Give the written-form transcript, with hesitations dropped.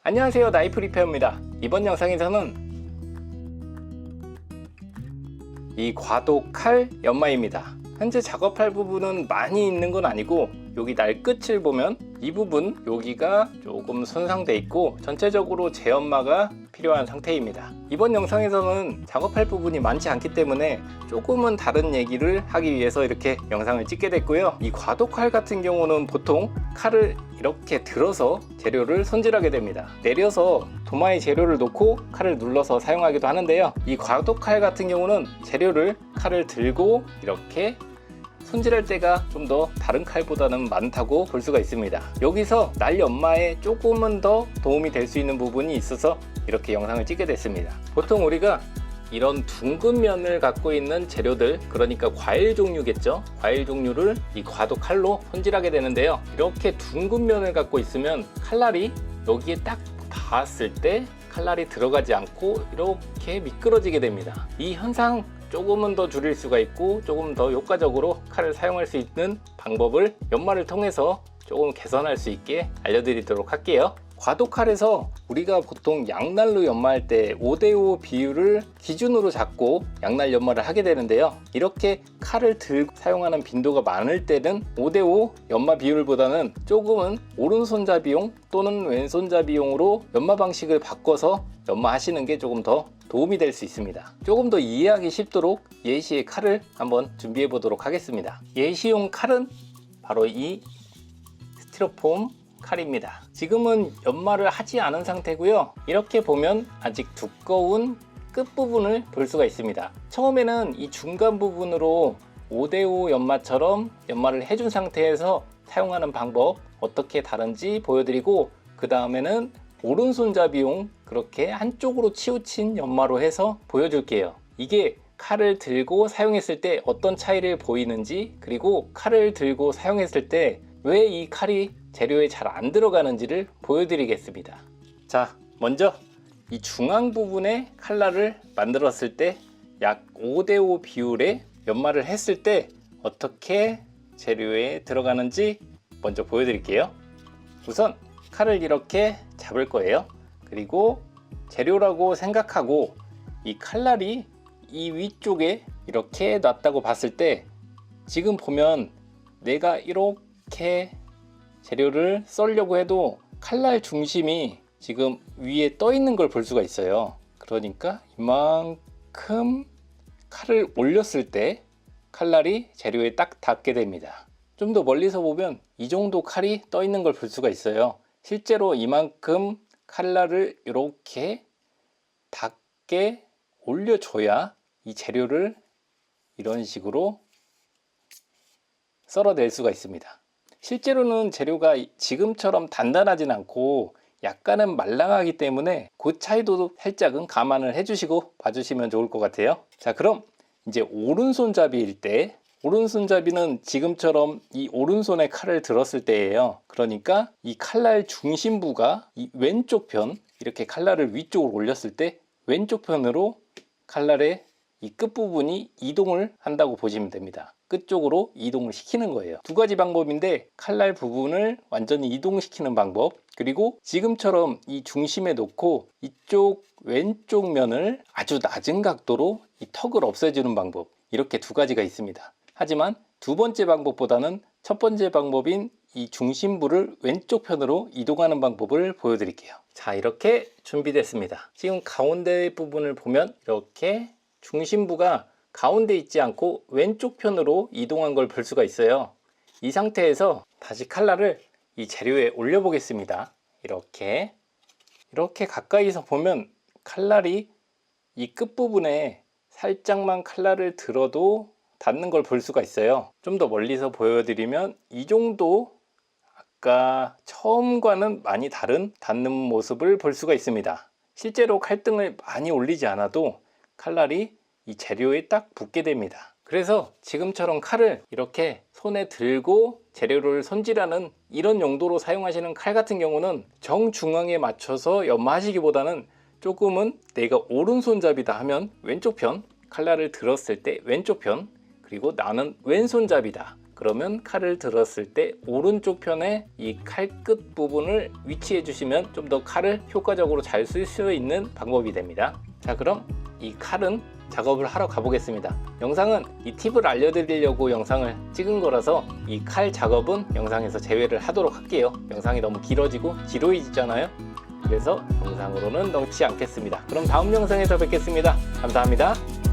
안녕하세요, 나이프 리페어입니다. 이번 영상에서는 이 과도 칼 연마입니다. 현재 작업할 부분은 많이 있는 건 아니고 여기 날 끝을 보면 이 부분 여기가 조금 손상돼 있고 전체적으로 재연마가 필요한 상태입니다. 이번 영상에서는 작업할 부분이 많지 않기 때문에 조금은 다른 얘기를 하기 위해서 이렇게 영상을 찍게 됐고요. 이 과도칼 같은 경우는 보통 칼을 이렇게 들어서 재료를 손질하게 됩니다. 내려서 도마에 재료를 놓고 칼을 눌러서 사용하기도 하는데요. 이 과도칼 같은 경우는 재료를 칼을 들고 이렇게 손질할 때가 좀 더 다른 칼보다는 많다고 볼 수가 있습니다. 여기서 날 연마에 조금은 더 도움이 될 수 있는 부분이 있어서 이렇게 영상을 찍게 됐습니다. 보통 우리가 이런 둥근 면을 갖고 있는 재료들, 그러니까 과일 종류겠죠. 과일 종류를 이 과도 칼로 손질하게 되는데요. 이렇게 둥근 면을 갖고 있으면 칼날이 여기에 딱 닿았을 때 칼날이 들어가지 않고 이렇게 미끄러지게 됩니다. 이 현상 조금은 더 줄일 수가 있고 조금 더 효과적으로 칼을 사용할 수 있는 방법을 연마를 통해서 조금 개선할 수 있게 알려드리도록 할게요. 과도칼에서 우리가 보통 양날로 연마할 때 5대5 비율을 기준으로 잡고 양날 연마를 하게 되는데요. 이렇게 칼을 들고 사용하는 빈도가 많을 때는 5대5 연마 비율보다는 조금은 오른손잡이용 또는 왼손잡이용으로 연마 방식을 바꿔서 연마하시는 게 조금 더 도움이 될 수 있습니다. 조금 더 이해하기 쉽도록 예시의 칼을 한번 준비해 보도록 하겠습니다. 예시용 칼은 바로 이 스티로폼 칼입니다. 지금은 연마를 하지 않은 상태고요. 이렇게 보면 아직 두꺼운 끝부분을 볼 수가 있습니다. 처음에는 이 중간 부분으로 5대5 연마처럼 연마를 해준 상태에서 사용하는 방법 어떻게 다른지 보여드리고, 그 다음에는 오른손잡이용 그렇게 한쪽으로 치우친 연마로 해서 보여줄게요. 이게 칼을 들고 사용했을 때 어떤 차이를 보이는지, 그리고 칼을 들고 사용했을 때 왜 이 칼이 재료에 잘 안 들어가는지를 보여드리겠습니다. 자, 먼저 이 중앙 부분에 칼날을 만들었을 때 약 5대5 비율의 연마를 했을 때 어떻게 재료에 들어가는지 먼저 보여드릴게요. 우선 칼을 이렇게 잡을 거예요. 그리고 재료라고 생각하고 이 칼날이 이 위쪽에 이렇게 놨다고 봤을 때 지금 보면 내가 이렇게 재료를 썰려고 해도 칼날 중심이 지금 위에 떠 있는 걸 볼 수가 있어요. 그러니까 이만큼 칼을 올렸을 때 칼날이 재료에 딱 닿게 됩니다. 좀 더 멀리서 보면 이 정도 칼이 떠 있는 걸 볼 수가 있어요. 실제로 이만큼 칼날을 이렇게 닿게 올려줘야 이 재료를 이런 식으로 썰어낼 수가 있습니다. 실제로는 재료가 지금처럼 단단하진 않고 약간은 말랑하기 때문에 그 차이도 살짝은 감안을 해주시고 봐주시면 좋을 것 같아요. 자, 그럼 이제 오른손잡이일 때, 오른손잡이는 지금처럼 이 오른손에 칼을 들었을 때예요. 그러니까 이 칼날 중심부가 이 왼쪽 편, 이렇게 칼날을 위쪽으로 올렸을 때 왼쪽 편으로 칼날의 이 끝부분이 이동을 한다고 보시면 됩니다. 끝쪽으로 이동을 시키는 거예요. 두 가지 방법인데, 칼날 부분을 완전히 이동시키는 방법, 그리고 지금처럼 이 중심에 놓고 이쪽 왼쪽 면을 아주 낮은 각도로 이 턱을 없애주는 방법, 이렇게 두 가지가 있습니다. 하지만 두 번째 방법보다는 첫 번째 방법인 이 중심부를 왼쪽 편으로 이동하는 방법을 보여드릴게요. 자, 이렇게 준비됐습니다. 지금 가운데 부분을 보면 이렇게 중심부가 가운데 있지 않고 왼쪽 편으로 이동한 걸 볼 수가 있어요. 이 상태에서 다시 칼날을 이 재료에 올려 보겠습니다. 이렇게 가까이서 보면 칼날이 이 끝부분에 살짝만 칼날을 들어도 닿는 걸 볼 수가 있어요. 좀 더 멀리서 보여드리면 이 정도 아까 처음과는 많이 다른 닿는 모습을 볼 수가 있습니다. 실제로 칼등을 많이 올리지 않아도 칼날이 이 재료에 딱 붙게 됩니다. 그래서 지금처럼 칼을 이렇게 손에 들고 재료를 손질하는 이런 용도로 사용하시는 칼 같은 경우는 정중앙에 맞춰서 연마하시기보다는 조금은 내가 오른손잡이다 하면 왼쪽 편, 칼날을 들었을 때 왼쪽 편, 그리고 나는 왼손잡이다, 그러면 칼을 들었을 때 오른쪽 편에 이 칼 끝 부분을 위치해 주시면 좀 더 칼을 효과적으로 잘 쓸 수 있는 방법이 됩니다. 자, 그럼 이 칼은 작업을 하러 가보겠습니다. 영상은 이 팁을 알려드리려고 영상을 찍은 거라서 이 칼 작업은 영상에서 제외를 하도록 할게요. 영상이 너무 길어지고 지루해지잖아요. 그래서 영상으로는 넣지 않겠습니다. 그럼 다음 영상에서 뵙겠습니다. 감사합니다.